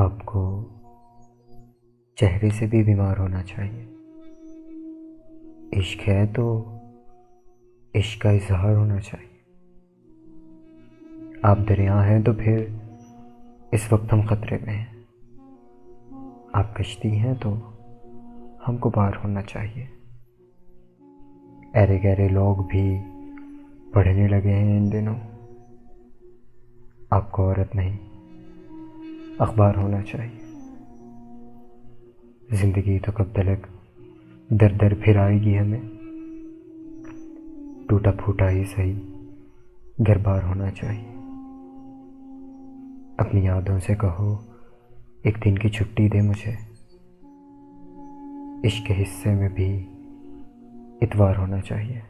आपको चेहरे से भी बीमार होना चाहिए। इश्क है तो इश्क का इजहार होना चाहिए। आप दरिया हैं तो फिर इस वक्त हम खतरे में हैं। आप कश्ती हैं तो हमको पार होना चाहिए। ऐरे गहरे लोग भी पढ़ने लगे हैं इन दिनों। आपको औरत नहीं अखबार होना चाहिए। ज़िंदगी तो कब तलक दर दर फिर आएगी हमें। टूटा फूटा ही सही घर बार होना चाहिए। अपनी यादों से कहो एक दिन की छुट्टी दे मुझे। इश्क के हिस्से में भी इतवार होना चाहिए।